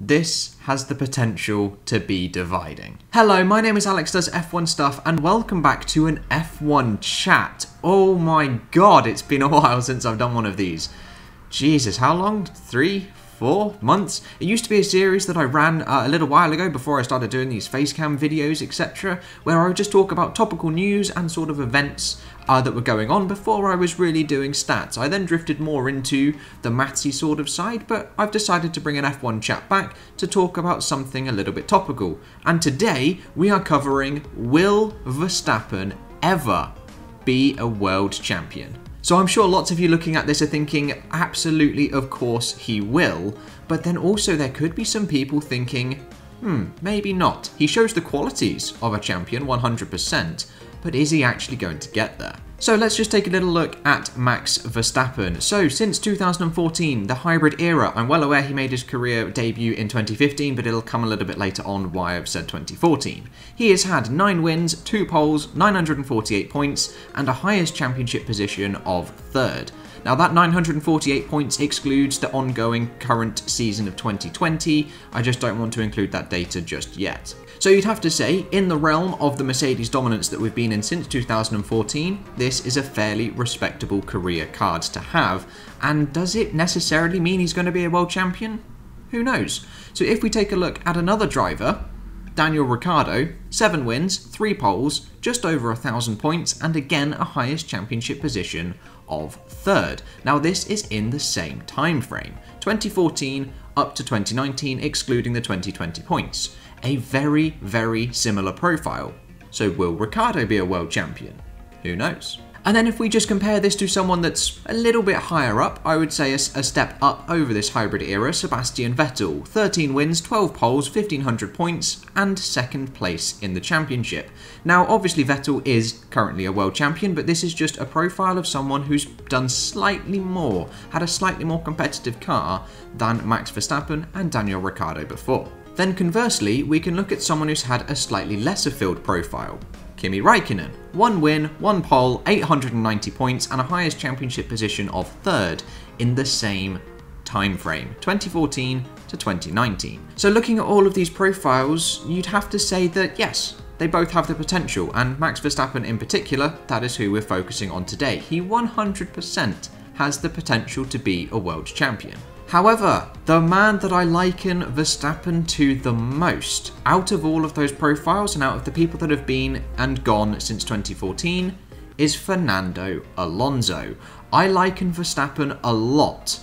this has the potential to be dividing. Hello, my name is Alex Does F1 Stuff, and welcome back to an F1 chat. Oh my god, it's been a while since I've done one of these. Jesus, how long? 3-4 months? It used to be a series that I ran a little while ago before I started doing these facecam videos, etc., where I would just talk about topical news and sort of events that were going on before I was really doing stats. I then drifted more into the mathsy sort of side, but I've decided to bring an F1 chat back to talk about something a little bit topical. And today we are covering, will Verstappen ever be a world champion? So I'm sure lots of you looking at this are thinking, absolutely, of course he will, but then also there could be some people thinking, maybe not. He shows the qualities of a champion 100%, but is he actually going to get there? So let's just take a little look at Max Verstappen. So since 2014, the hybrid era, I'm well aware he made his career debut in 2015, but it'll come a little bit later on why I've said 2014. He has had 9 wins, 2 poles, 948 points, and a highest championship position of 3rd. Now that 948 points excludes the ongoing current season of 2020, I just don't want to include that data just yet. So you'd have to say, in the realm of the Mercedes dominance that we've been in since 2014, this is a fairly respectable career card to have. And does it necessarily mean he's going to be a world champion? Who knows? So if we take a look at another driver, Daniel Ricciardo, 7 wins, 3 poles, just over 1,000 points, and again a highest championship position of 3rd. Now this is in the same time frame, 2014 up to 2019, excluding the 2020 points. A very, very similar profile. So will Ricciardo be a world champion? Who knows? And then if we just compare this to someone that's a little bit higher up, I would say a step up over this hybrid era, Sebastian Vettel. 13 wins, 12 poles, 1,500 points, and 2nd place in the championship. Now obviously Vettel is currently a world champion, but this is just a profile of someone who's done slightly more, had a slightly more competitive car than Max Verstappen and Daniel Ricciardo before. Then conversely, we can look at someone who's had a slightly lesser field profile. Kimi Räikkönen, 1 win, 1 pole, 890 points, and a highest championship position of 3rd in the same time frame, 2014 to 2019. So looking at all of these profiles, you'd have to say that yes, they both have the potential, and Max Verstappen in particular, that is who we're focusing on today. He 100% has the potential to be a world champion. However, the man that I liken Verstappen to the most, out of all of those profiles and out of the people that have been and gone since 2014, is Fernando Alonso. I liken Verstappen a lot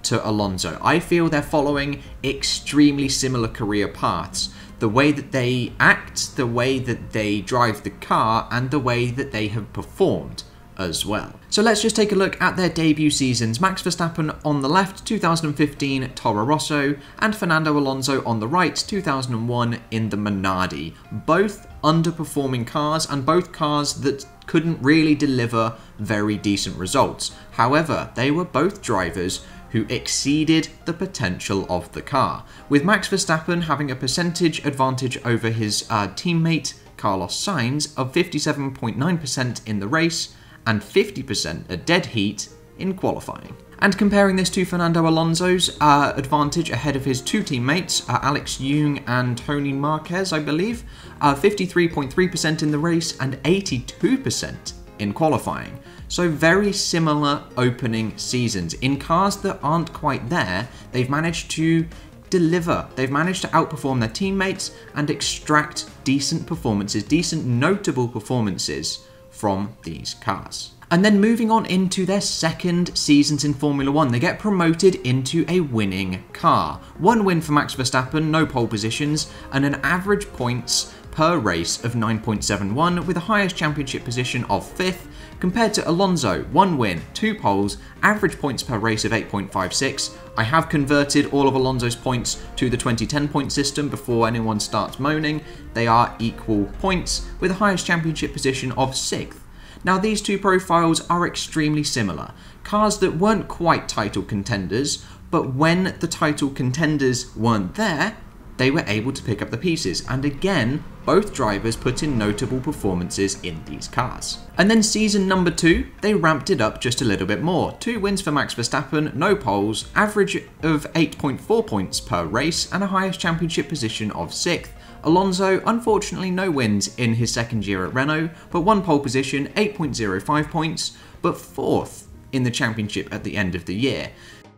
to Alonso. I feel they're following extremely similar career paths. The way that they act, the way that they drive the car, and the way that they have performed as well. So let's just take a look at their debut seasons. Max Verstappen on the left, 2015 Toro Rosso, and Fernando Alonso on the right, 2001 in the Minardi. Both underperforming cars, and both cars that couldn't really deliver very decent results. However, they were both drivers who exceeded the potential of the car, with Max Verstappen having a percentage advantage over his teammate Carlos Sainz of 57.9% in the race, and 50% a dead heat in qualifying. And comparing this to Fernando Alonso's advantage ahead of his 2 teammates, Alex Yoong and Tony Marquez, I believe, 53.3% in the race and 82% in qualifying. So very similar opening seasons. In cars that aren't quite there, they've managed to deliver. They've managed to outperform their teammates and extract decent performances, decent notable performances from these cars. And then moving on into their 2nd seasons in Formula 1, they get promoted into a winning car. 1 win for Max Verstappen, no pole positions, and an average points per race of 9.71 with a highest championship position of 5th, compared to Alonso, 1 win, 2 poles, average points per race of 8.56. I have converted all of Alonso's points to the 2010 point system before anyone starts moaning. They are equal points with a highest championship position of 6th. Now these 2 profiles are extremely similar. Cars that weren't quite title contenders, but when the title contenders weren't there, they were able to pick up the pieces, and again, both drivers put in notable performances in these cars. And then season number 2, they ramped it up just a little bit more. 2 wins for Max Verstappen, no poles, average of 8.4 points per race, and a highest championship position of 6th. Alonso, unfortunately no wins in his second year at Renault, but 1 pole position, 8.05 points, but 4th in the championship at the end of the year.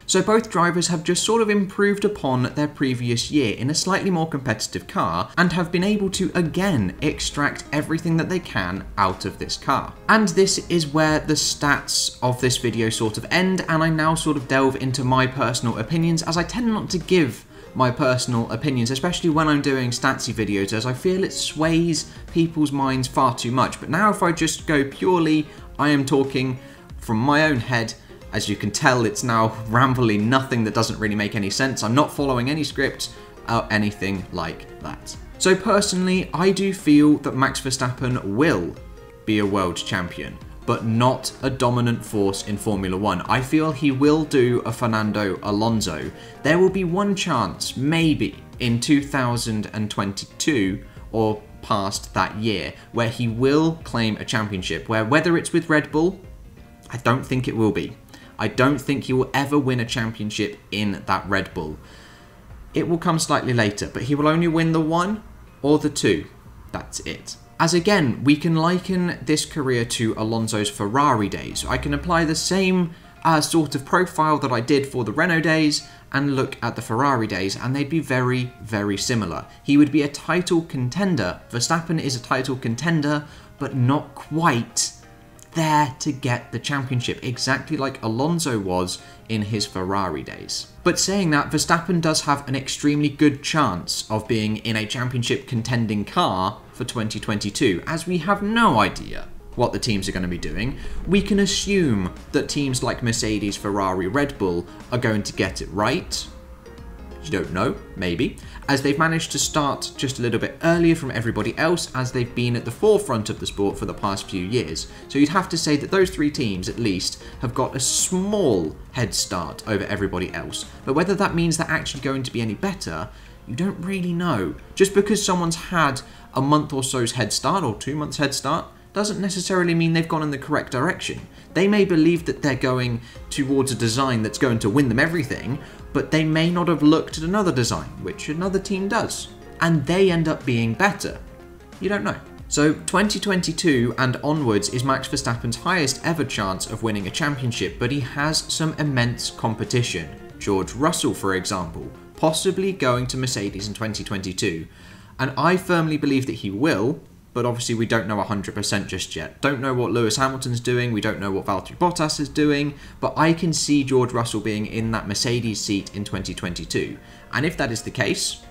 So both drivers have just sort of improved upon their previous year in a slightly more competitive car and have been able to again extract everything that they can out of this car. And this is where the stats of this video sort of end, and I now sort of delve into my personal opinions, as I tend not to give my personal opinions, especially when I'm doing statsy videos, as I feel it sways people's minds far too much. But now if I just go purely, I am talking from my own head. As you can tell, it's now rambly, nothing that doesn't really make any sense. I'm not following any script or anything like that. So personally, I do feel that Max Verstappen will be a world champion, but not a dominant force in Formula 1. I feel he will do a Fernando Alonso. There will be one chance, maybe, in 2022 or past that year, where he will claim a championship, where whether it's with Red Bull, I don't think it will be. I don't think he will ever win a championship in that Red Bull. It will come slightly later, but he will only win the 1 or the 2. That's it. As again, we can liken this career to Alonso's Ferrari days. I can apply the same sort of profile that I did for the Renault days and look at the Ferrari days, and they'd be very, very similar. He would be a title contender. Verstappen is a title contender, but not quite there to get the championship, exactly like Alonso was in his Ferrari days. But saying that, Verstappen does have an extremely good chance of being in a championship contending car for 2022, as we have no idea what the teams are going to be doing. We can assume that teams like Mercedes, Ferrari, Red Bull are going to get it right. You don't know, maybe, as they've managed to start just a little bit earlier from everybody else, as they've been at the forefront of the sport for the past few years. So you'd have to say that those 3 teams, at least, have got a small head start over everybody else. But whether that means they're actually going to be any better, you don't really know. Just because someone's had a month or so's head start, or 2 months head start, doesn't necessarily mean they've gone in the correct direction. They may believe that they're going towards a design that's going to win them everything, but they may not have looked at another design, which another team does, and they end up being better. You don't know. So 2022 and onwards is Max Verstappen's highest ever chance of winning a championship, but he has some immense competition. George Russell, for example, possibly going to Mercedes in 2022, and I firmly believe that he will, but obviously we don't know 100% just yet. Don't know what Lewis Hamilton's doing, we don't know what Valtteri Bottas is doing, but I can see George Russell being in that Mercedes seat in 2022. And if that is the case,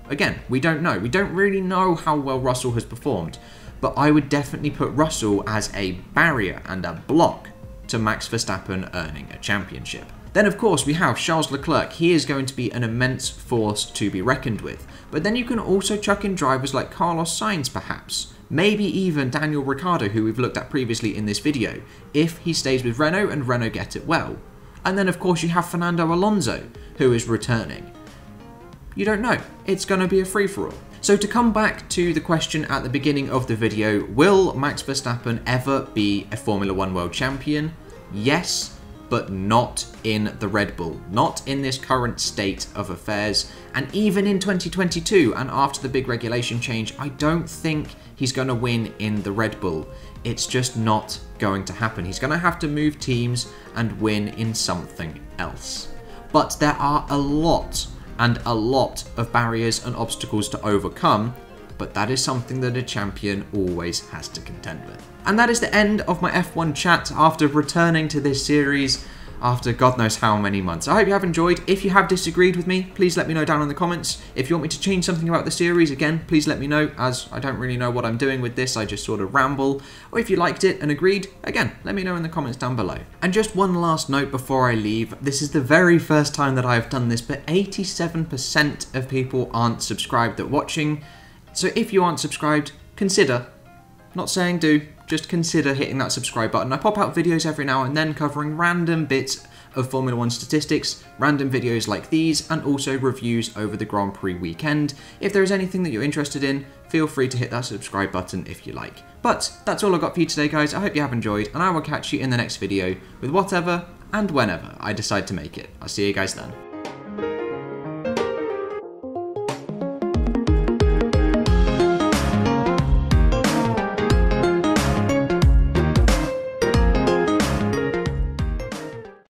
again, we don't know. We don't really know how well Russell has performed, but I would definitely put Russell as a barrier and a block to Max Verstappen earning a championship. Then of course we have Charles Leclerc. He is going to be an immense force to be reckoned with. But then you can also chuck in drivers like Carlos Sainz perhaps. Maybe even Daniel Ricciardo, who we've looked at previously in this video, if he stays with Renault and Renault get it well. And then of course you have Fernando Alonso, who is returning. You don't know. It's going to be a free-for-all. So to come back to the question at the beginning of the video, will Max Verstappen ever be a Formula 1 world champion? Yes, but not in the Red Bull, not in this current state of affairs. And even in 2022 and after the big regulation change, I don't think he's going to win in the Red Bull. It's just not going to happen. He's going to have to move teams and win in something else. But there are a lot of barriers and obstacles to overcome, but that is something that a champion always has to contend with. And that is the end of my F1 chat after returning to this series after God knows how many months. I hope you have enjoyed. If you have disagreed with me, please let me know down in the comments. If you want me to change something about the series, again, please let me know, as I don't really know what I'm doing with this. I just sort of ramble. Or if you liked it and agreed, again, let me know in the comments down below. And just one last note before I leave. This is the very first time that I've done this, but 87% of people aren't subscribed that are watching. So if you aren't subscribed, consider, not saying do, just consider hitting that subscribe button. I pop out videos every now and then covering random bits of Formula 1 statistics, random videos like these, and also reviews over the Grand Prix weekend. If there is anything that you're interested in, feel free to hit that subscribe button if you like. But that's all I've got for you today, guys. I hope you have enjoyed, and I will catch you in the next video with whatever and whenever I decide to make it. I'll see you guys then.